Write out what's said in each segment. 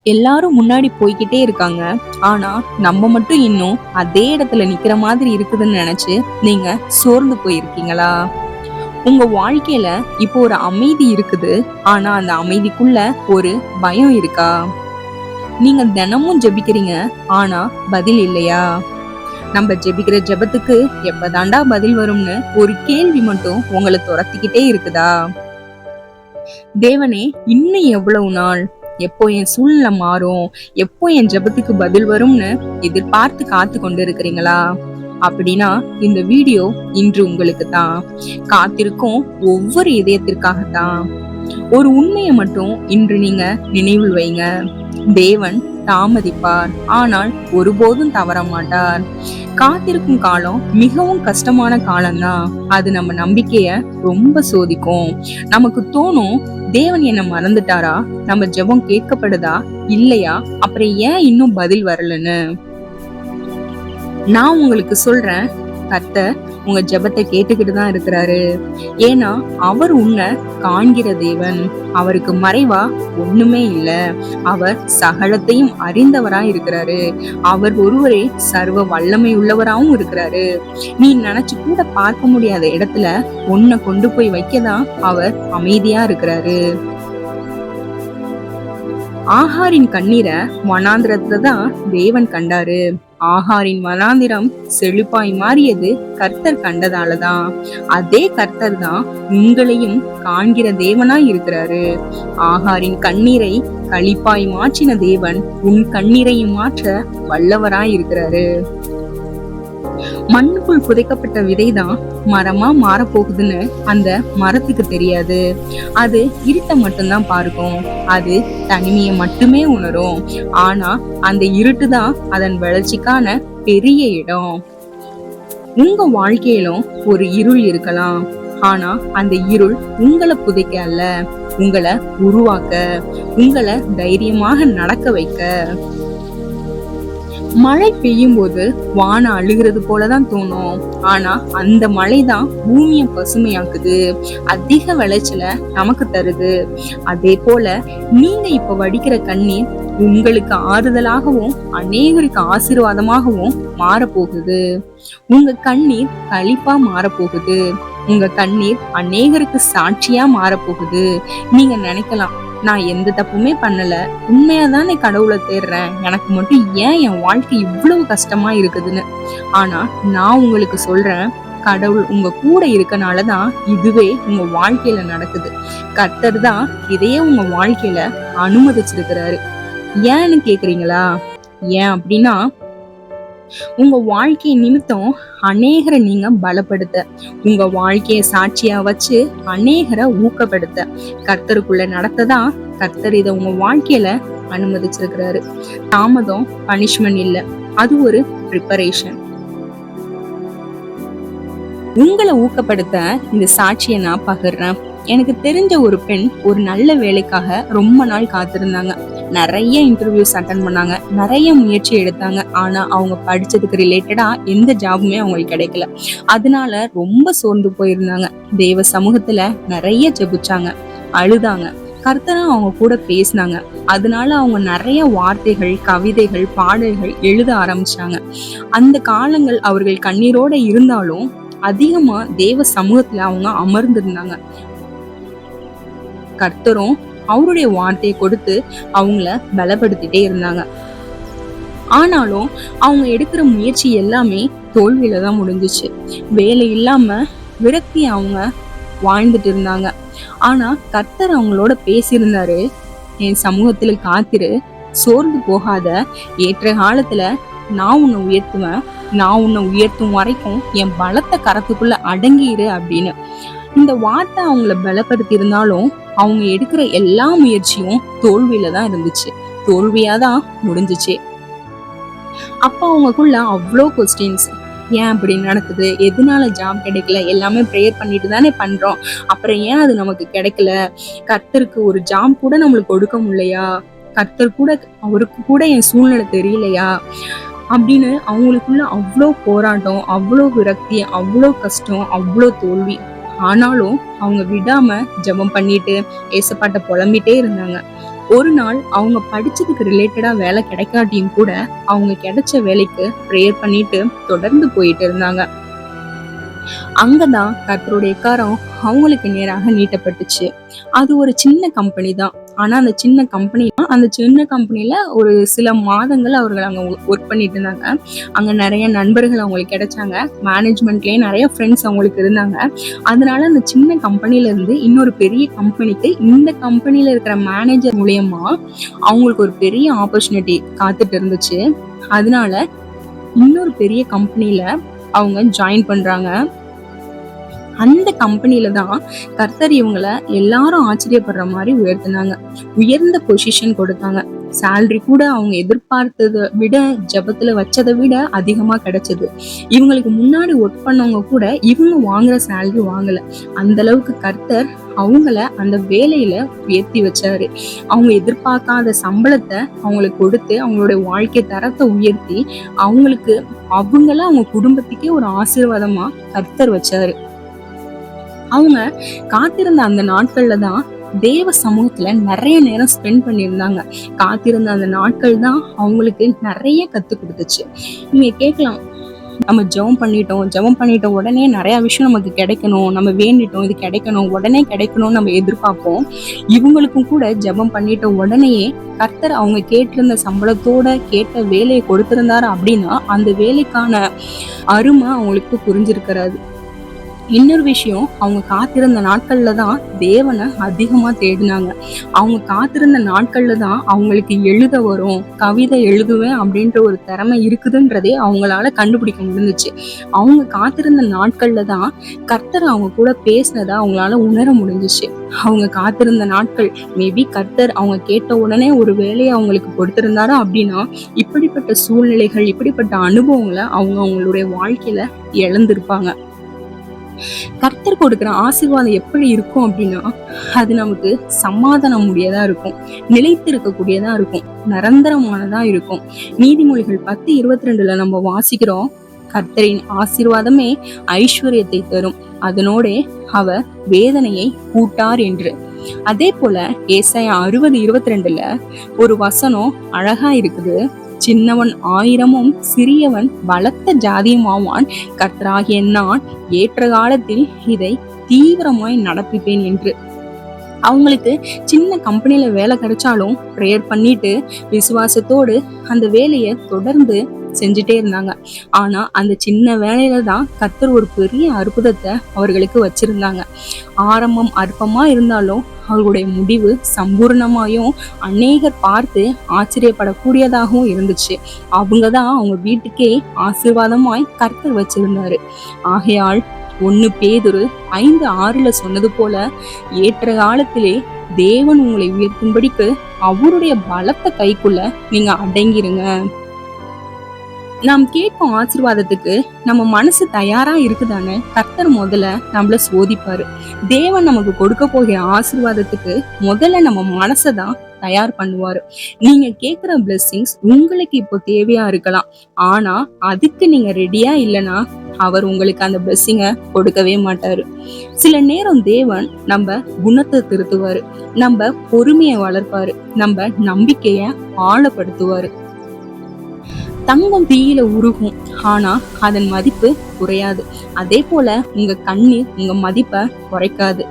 எல்லாரும் முன்னாடி போய்க்கிட்டே இருக்காங்க. ஆனா நம்ம மட்டும் இன்னும் அதே இடத்துல நிக்கிற மாதிரி இருக்குதுன்னு நினைச்சு நீங்க சோர்ந்து போயிருக்கீங்களா? உங்க வாழ்க்கையில இப்போ ஒரு அமைதி இருக்குது. ஆனா அந்த அமைதிக்குள்ள ஒரு பயம் இருக்கா? நீங்க தினமும் ஜெபிக்கிறீங்க. ஆனா பதில் இல்லையா? நம்ம ஜெபிக்கிற ஜெபத்துக்கு எப்பதாண்டா பதில் வரும்னு ஒரு கேள்வி மட்டும் உங்களை துரத்திக்கிட்டே இருக்குதா? தேவனே, இன்னும் எவ்வளவு நாள்? எப்போ என் சூழ்நிலை மாறும்? எப்போ என் ஜெபத்துக்கு பதில் வரும்னு எதிர்பார்த்து காத்து கொண்டு இருக்கிறீங்களா? அப்படின்னா இந்த வீடியோ இன்று உங்களுக்கு தான். காத்திருக்கும் ஒவ்வொரு இதயத்திற்காகத்தான். ஒரு உண்மையை மட்டும் இன்று நீங்க நினைவில் வைங்க. தேவன் தாமதிப்பார், ஆனால் ஒருபோதும் தவற மாட்டார். காத்திருக்கும் காலம் மிகவும் கஷ்டமான காலம்தான். அது நம்ம நம்பிக்கைய ரொம்ப சோதிக்கும். நமக்கு தோணும், தேவன் என்ன மறந்துட்டாரா? நம்ம ஜெபம் கேட்கப்படுதா இல்லையா? அப்புறம் ஏன் இன்னும் பதில் வரலன்னு. நான் உங்களுக்கு சொல்றேன், கர்த்தர் உங்க ஜெபத்தை கேட்டுக்கிட்டு தான் இருக்கிறாரு. ஏன்னா அவர் உன்னை காண்கிற தேவன். அவருக்கு மறைவா ஒண்ணுமே இல்ல. அவர் சகலத்தையும் அறிந்தவரா இருக்கிறாரு. அவர் ஒருவரே சர்வ வல்லமை உள்ளவராகவும் இருக்கிறாரு. நீ நினைச்சு கூட பார்க்க முடியாத இடத்துல உன்னை கொண்டு போய் வைக்கதான் அவர் அமைதியா இருக்கிறாரு. ஆகாரின் கண்ணீரை வனாந்திரத்துல தான் தேவன் கண்டாரு. ஆகாரின் வனாந்திரம் செழிப்பாய் மாறியது கர்த்தர் கண்டதாலதான். அதே கர்த்தர் தான் உங்களையும் காண்கிற தேவனாய் இருக்கிறாரு. ஆகாரின் கண்ணீரை களிப்பாய் மாற்றின தேவன் உன் கண்ணீரையும் மாற்ற வல்லவராய் இருக்கிறாரு. மண்ணுக்குள் புதைக்கப்பட்ட விதைதான் மரமா மாறப்போகுதுன்னு அந்த மரத்துக்கு தெரியாது. அது இருட்டை மட்டும்தான் பார்க்கும். அது தனிமையை மட்டுமே உணரும். ஆனா அந்த இருட்டு தான் அதன் வளர்ச்சிக்கான பெரிய இடம். உங்க வாழ்க்கையிலும் ஒரு இருள் இருக்கலாம். ஆனா அந்த இருள் உங்களை புதைக்க அல்ல, உங்களை உருவாக்க, உங்களை தைரியமாக நடக்க வைக்க. மழை பெய்யும் போது வானம் அழுகிறது போலதான் தோணும். ஆனா அந்த மழைதான் பூமியை பசுமையாக்குது, அதிக விளைச்சல நமக்கு தருது. அதே போல நீங்க இப்ப வடிக்கிற கண்ணீர் உங்களுக்கு ஆறுதலாகவும் அநேகருக்கு ஆசீர்வாதமாகவும் மாறப்போகுது. உங்க கண்ணீர் களிப்பா மாறப்போகுது. உங்க கண்ணீர் அநேகருக்கு சாட்சியா மாறப்போகுது. நீங்க நினைக்கலாம், நான் எந்த தப்புமே பண்ணல, உண்மையாதானே கடவுளை தேடுறேன், எனக்கு மட்டும் ஏன் என் வாழ்க்கை இவ்வளவு கஷ்டமா இருக்குதுன்னு. ஆனா நான் உங்களுக்கு சொல்றேன், கடவுள் உங்க கூட இருக்கனாலதான் இதுவே உங்க வாழ்க்கையில நடக்குது. கர்த்தர் தான் இதையே உங்க வாழ்க்கையில அனுமதிச்சிருக்கிறாரு. ஏன்னு கேக்குறீங்களா? ஏன் அப்படின்னா, உங்க வாழ்க்கை நிமித்தம் அநேகரை நீங்க பலப்படுத்த, உங்க வாழ்க்கைய சாட்சியா வச்சு அநேகரை ஊக்கப்படுத்த, கர்த்தருக்குள்ள நடத்ததான் கர்த்தர் இதை உங்க வாழ்க்கையில அனுமதிச்சிருக்கிறாரு. தாமதம் பனிஷ்மெண்ட் இல்ல, அது ஒரு ப்ரிப்பரேஷன். உங்களை ஊக்கப்படுத்த இந்த சாட்சியை நான் பகிர்றேன். எனக்கு தெரிஞ்ச ஒரு பெண் ஒரு நல்ல வேலைக்காக ரொம்ப நாள் காத்திருந்தாங்க. நிறைய இன்டர்வியூஸ் அட்டன் பண்ணாங்க, நிறைய முயற்சி எடுத்தாங்க. ஆனா அவங்க படிச்சதுக்கு ரிலேட்டடா எந்த ஜாபுமே அவங்களுக்கு கிடைக்கல. அதனால ரொம்ப சோர்ந்து போயிருந்தாங்க. தேவ சமூகத்துல நிறைய ஜெபிச்சாங்க, அழுதாங்க. கர்த்தரும் அவங்க கூட பேசினாங்க. அதனால அவங்க நிறைய வார்த்தைகள், கவிதைகள், பாடல்கள் எழுத ஆரம்பிச்சாங்க. அந்த காலங்கள் அவர்கள் கண்ணீரோட இருந்தாலும் அதிகமா தேவ சமூகத்துல அவங்க அமர்ந்திருந்தாங்க. கர்த்தரும் அவருடைய வார்த்தையை கொடுத்து அவங்கள பலப்படுத்திட்டே இருந்தாங்க. ஆனாலும் அவங்க எடுக்கிற முயற்சி எல்லாமே தோல்வியில தான் முடிஞ்சிச்சு. வேலை இல்லாம விரக்தி அவங்க வாழ்ந்துட்டு இருந்தாங்க. ஆனா கர்த்தர் அவங்களோட பேசியிருந்தாரு, என் சமூகத்துல காத்திரு, சோர்ந்து போகாத, ஏற்ற காலத்துல நான் உன்னை உயர்த்துவேன், நான் உன்னை உயர்த்தும் வரைக்கும் என் பலத்த கரத்துக்குள்ள அடங்கிரு அப்படின்னு. இந்த வார்த்தை அவங்கள பலப்படுத்தி இருந்தாலும் அவங்க எடுக்கிற எல்லா முயற்சியும் தோல்வியில தான் இருந்துச்சு, தோல்வியாதான் முடிஞ்சிச்சு. அப்ப அவங்களுக்குள்ள அவ்வளோ கொஸ்டின்ஸ். ஏன் அப்படி நடக்குது? எதனால ஜாப் கிடைக்கல? எல்லாமே ப்ரேயர் பண்ணிட்டு தானே பண்றோம், அப்புறம் ஏன் அது நமக்கு கிடைக்கல? கர்த்தருக்கு ஒரு ஜாப் கூட நம்மளுக்கு கொடுக்க முடியலையா? கர்த்தர் கூட, அவருக்கு கூட என் சூழ்நிலை தெரியலையா அப்படின்னு அவங்களுக்குள்ள அவ்வளோ போராட்டம், அவ்வளோ விரக்தி, அவ்வளோ கஷ்டம், அவ்வளோ தோல்வி. ஆனாலும் அவங்க விடாம ஜெபம் பண்ணிட்டு ஏசப்பாட்ட புலம்பிட்டே இருந்தாங்க. ஒரு நாள் அவங்க படிச்சதுக்கு ரிலேட்டடா வேலை கிடைக்காட்டியும் கூட அவங்க கிடைச்ச வேலைக்கு ப்ரேயர் பண்ணிட்டு தொடர்ந்து போயிட்டு இருந்தாங்க. அங்கதான் கர்த்தருடைய கரம் அவங்களுக்கு நேராக நீட்டப்பட்டுச்சு. அது ஒரு சின்ன கம்பெனி தான். ஆனா அந்த சின்ன கம்பெனில ஒரு சில மாதங்கள் அவர்கள் அங்க ஒர்க் பண்ணிட்டு இருந்தாங்க. அங்க நிறைய நண்பர்கள் அவங்களுக்கு கிடைச்சாங்க. மேனேஜ்மெண்ட்லயே நிறைய ஃப்ரெண்ட்ஸ் அவங்களுக்கு இருந்தாங்க. அதனால அந்த சின்ன கம்பெனில இருந்து இன்னொரு பெரிய கம்பெனிக்கு இந்த கம்பெனில இருக்கிற மேனேஜர் மூலியமா அவங்களுக்கு ஒரு பெரிய ஆப்பர்ச்சுனிட்டி காத்துட்டு இருந்துச்சு. அதனால இன்னொரு பெரிய கம்பெனில அவங்க ஜாயின் பண்றாங்க. அந்த கம்பெனில தான் கர்த்தர் இவங்கள எல்லாரும் ஆச்சரியப்படுற மாதிரி உயர்த்தினாங்க. உயர்ந்த பொசிஷன் கொடுத்தாங்க. சேலரி கூட அவங்க எதிர்பார்த்ததை விட, ஜபத்துல வச்சதை விட அதிகமா கிடைச்சது. இவங்களுக்கு முன்னாடி ஒர்க் பண்ணவங்க கூட இவங்க வாங்குற சேலரி வாங்கல. அந்த அளவுக்கு கர்த்தர் அவங்கள அந்த வேலையில உயர்த்தி வச்சாரு. அவங்க எதிர்பார்க்காத சம்பளத்தை அவங்களுக்கு கொடுத்து அவங்களுடைய வாழ்க்கை தரத்தை உயர்த்தி அவங்க குடும்பத்துக்கே ஒரு ஆசீர்வாதமா கர்த்தர் வச்சாரு. அவங்க காத்திருந்த அந்த நாட்கள்ல தான் தேவ சமூகத்துல நிறைய நேரம் ஸ்பெண்ட் பண்ணியிருந்தாங்க. காத்திருந்த அந்த நாட்கள் தான் அவங்களுக்கு நிறைய கத்து கொடுத்துச்சு. நீங்க கேட்கலாம், நம்ம ஜெபம் பண்ணிட்டோம் உடனே நிறைய விஷயம் நமக்கு கிடைக்கணும், நம்ம வேண்டிட்டோம் இது கிடைக்கணும், உடனே கிடைக்கணும்னு நம்ம எதிர்பார்ப்போம். இவங்களுக்கும் கூட ஜெபம் பண்ணிட்ட உடனேயே கர்த்தர் அவங்க கேட்டிருந்த சம்பளத்தோட கேட்ட வேலையை கொடுத்திருந்தாரு அப்படின்னா அந்த வேலைக்கான அருமை அவங்களுக்கு புரிஞ்சிருக்கிறாரு. இன்னொரு விஷயம், அவங்க காத்திருந்த நாட்கள்ல தான் தேவனை அதிகமா தேடினாங்க. அவங்க காத்திருந்த நாட்கள்ல தான் அவங்களுக்கு எழுத வரும், கவிதை எழுதுவேன் அப்படின்ற ஒரு திறமை இருக்குதுன்றதே அவங்களால கண்டுபிடிக்க முடிஞ்சிச்சு. அவங்க காத்திருந்த நாட்கள்ல தான் கர்த்தர் அவங்க கூட பேசினதை அவங்களால உணர முடிஞ்சிச்சு. அவங்க காத்திருந்த நாட்கள், மேபி கர்த்தர் அவங்க கேட்ட உடனே ஒரு வேலையை அவங்களுக்கு கொடுத்திருந்தாரா அப்படின்னா இப்படிப்பட்ட சூழ்நிலைகள், இப்படிப்பட்ட அனுபவங்களை அவங்களுடைய வாழ்க்கையில இழந்திருப்பாங்க. கர்த்தர் கொடுக்கிற ஆசீர்வாதம் எப்படி இருக்கும் அப்படின்னா அது நமக்கு சமாதானம் உடையதா இருக்கும், நிலைத்து இருக்கக்கூடியதா இருக்கும், நிரந்தரமானதா இருக்கும். நீதிமொழிகள் 10:22 நம்ம வாசிக்கிறோம், கர்த்தரின் ஆசீர்வாதமே ஐஸ்வர்யத்தை தரும், அதனோட அவர் வேதனையை கூட்டார் என்று. அதே போல ஏசாயா 60:22 ஒரு வசனம் அழகா இருக்குது. சின்னவன் 1000 சிறியவன் பலத்த ஜாதியும் ஆவான், கர்த்தராகிய நான் ஏற்ற காலத்தில் இதை தீவிரமாய் நடப்பிப்பேன் என்று. அவங்களுக்கு சின்ன கம்பெனில வேலை கிடைச்சாலும் ப்ரேயர் பண்ணிட்டு விசுவாசத்தோடு அந்த வேலையை தொடர்ந்து செஞ்சுட்டே இருந்தாங்க. ஆனா அந்த சின்ன வேலையில தான் கர்த்தர் ஒரு பெரிய அற்புதத்தை அவர்களுக்கு வச்சிருந்தாங்க. ஆரம்பம் அற்பமா இருந்தாலும் அவர்களுடைய முடிவு சம்பூர்ணமாயும் அநேகர் பார்த்து ஆச்சரியப்படக்கூடியதாகவும் இருந்துச்சு. அவங்கதான் அவங்க வீட்டுக்கே ஆசீர்வாதமாய் கர்த்தர் வச்சிருந்தாரு. ஆகையால் 1 பேதுரு 5:6 சொன்னது போல ஏற்ற காலத்திலே தேவன் உங்களை உயர்த்தும்படிக்கு அவருடைய பலத்த கைக்குள்ள நீங்க அடங்கிருங்க. நாம் கேட்கும் ஆசீர்வாதத்துக்கு நம்ம மனசு தயாரா இருக்குதானே கர்த்தர் முதல்ல நம்மள சோதிப்பாரு. தேவன் நமக்கு கொடுக்க போகிற ஆசீர்வாதத்துக்கு முதல்ல நம்ம மனசை தான் தயார் பண்ணுவாரு. நீங்க கேட்கிற பிளெஸிங்ஸ் உங்களுக்கு இப்போ தேவையா இருக்கலாம். ஆனா அதுக்கு நீங்க ரெடியா இல்லைன்னா அவர் உங்களுக்கு அந்த பிளெஸிங்க கொடுக்கவே மாட்டாரு. சில நேரம் தேவன் நம்ம குணத்தை திருத்துவாரு, நம்ம பொறுமையை வளர்ப்பாரு, நம்ம நம்பிக்கைய ஆழப்படுத்துவாரு. தங்கம் தீயில உருகும், ஆனா அதன் மதிப்பு குறையாது. அதே போல உங்க கண்ணீர் உங்க மதிப்பை குறைக்காது.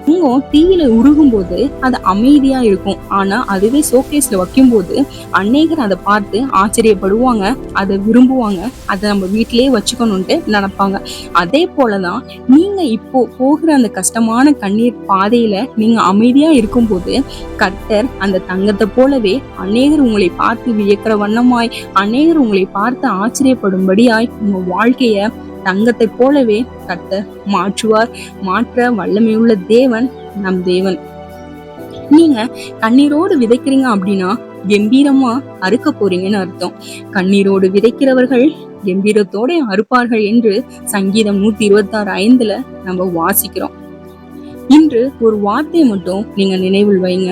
தங்கம் தீயில உருகும் போது அது அமைதியா இருக்கும், ஆனா அதுவே ஷோகேஸ்ல வைக்கும் போது அநேகர் அதை பார்த்து ஆச்சரியப்படுவாங்க, அதை விரும்புவாங்க, அதை நம்ம வீட்டிலேயே வச்சுக்கணும்ட்டு நினைப்பாங்க. அதே போலதான் நீங்க இப்போ போகிற அந்த கஷ்டமான கண்ணீர் பாதையில நீங்க அமைதியா இருக்கும்போது கர்த்தர் அந்த தங்கத்தை போலவே அநேகர் உங்களை பார்த்து வியக்கிற வண்ணமாய், அநேகர் உங்களை பார்த்து ஆச்சரியப்படும்படியாய் உங்க வாழ்க்கைய தங்கத்தை போலவே கர்த்தர் மாற்றுவார். மாற்ற வல்லமையுள்ள தேவன் நம் தேவன். நீங்க கண்ணீரோடு விதைக்கிறீங்க அப்படின்னா கம்பீரமா அறுக்க போறீங்கன்னு அர்த்தம். கண்ணீரோடு விதைக்கிறவர்கள் கம்பீரத்தோட அறுப்பார்கள் என்று சங்கீதம் 126:5 நம்ம வாசிக்கிறோம். இன்று ஒரு வார்த்தையை மட்டும் நீங்க நினைவில் வைங்க.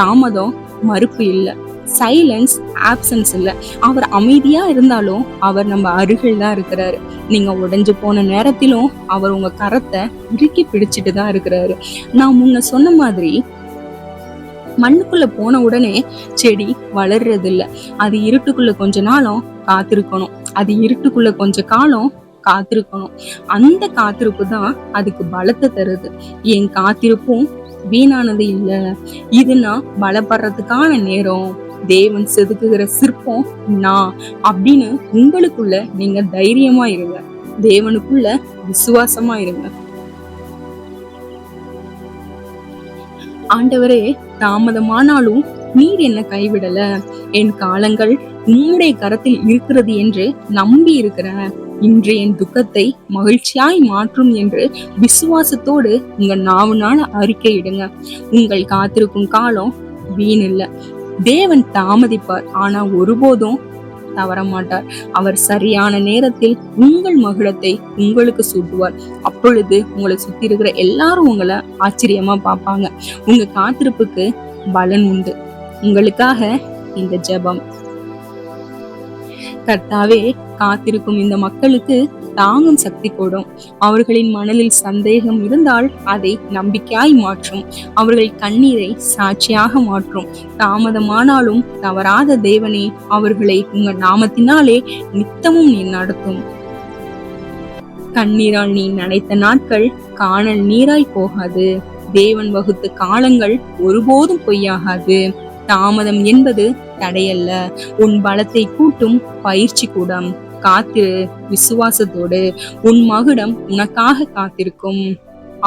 தாமதம் மறுப்பு இல்லை, சைலன்ஸ் ஆப்சன்ஸ் இல்லை. அவர் அமைதியா இருந்தாலும் அவர் நம்ம அருகில் தான் இருக்கிறாரு. நீங்க உடைஞ்சு போன நேரத்திலும் அவர் உங்க கரத்தை இறுக்கி பிடிச்சிட்டு தான் இருக்கிறாரு. நான் முன்ன சொன்ன மாதிரி மண்ணுக்குள்ள போன உடனே செடி வளர்றது இல்ல. அது இருட்டுக்குள்ள கொஞ்ச நாளும் காத்திருக்கணும். அது இருட்டுக்குள்ள கொஞ்ச காலம் காத்திருக்கணும். அந்த காத்திருப்பு தான் அதுக்கு பலத்தை தருது. என் காத்திருப்பும் வீணானது இல்ல. இது நான் பலப்படுறதுக்கான நேரம். தேவன் செதுக்குகிற சிற்பம் நான் அப்படின்னு உங்களுக்குள்ள நீங்க தைரியமா இருங்க. தேவனுக்குள்ள விசுவாசமா இருங்க. ஆண்டவரே, தாமதமானாலும் நீர் என்ன கைவிடல. என் காலங்கள் உம்முடைய கரத்தில் இருக்கிறது என்று நம்பி இருக்கிறேன். இன்று என் துக்கத்தை மகிழ்ச்சியாய் மாற்றும் என்று விசுவாசத்தோடு உங்க நாவுனால அறிக்கையிடுங்க. உங்கள் காத்திருக்கும் காலம் வீண் இல்ல. தேவன் தாமதிப்பார், ஆனா ஒருபோதும் தவற மாட்டார். அவர் சரியான நேரத்தில் உங்கள் மகுடத்தை உங்களுக்கு சூட்டுவார். அப்பொழுது உங்களை சுத்தி இருக்கிற எல்லாரும் உங்களை ஆச்சரியமா பார்ப்பாங்க. உங்க காத்திருப்புக்கு பலன் உண்டு. உங்களுக்காக இந்த ஜெபம். கர்த்தாவே, காத்திருக்கும் இந்த மக்களுக்கு தாங்கும் சக்தி கொடும். அவர்களின் மனதில் சந்தேகம் இருந்தால் அதை நம்பிக்கையாய் மாற்றும். அவர்கள் கண்ணீரை சாட்சியாக மாற்றும். தாமதமானாலும் தவறாத தேவனே, அவர்களை உங்க நாமத்தினாலே நித்தமும் நீ நடத்தும். கண்ணீரால் நீ நனைத்த நாட்கள் காணல் நீராய் போகாது. தேவன் வகுத்த காலங்கள் ஒருபோதும் பொய்யாகாது. தாமதம் என்பது தடையல்ல, உன் பலத்தை கூட்டும் பயிற்சி கூடம். காத்திரு விசுவாசத்தோடு, உன் மகுடம் உனக்காக காத்திருக்கும்.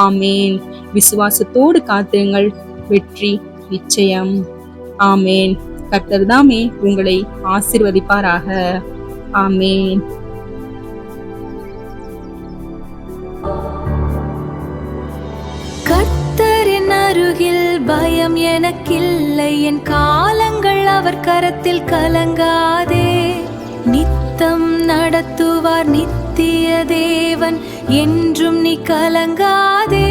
ஆமேன். விசுவாசத்தோடு காத்திருங்கள், வெற்றி நிச்சயம். ஆமேன். கர்த்தர் தாமே உங்களை ஆசீர்வதிப்பாராக. ஆமேன். கர்த்தரின் அருகில் பயம் எனக்கில்லை. என் காலங்கள் அவர் கரத்தில் கலங்காதே. நித்தம் நடத்துவார் நித்திய தேவன், என்றும் நீ கலங்காதே.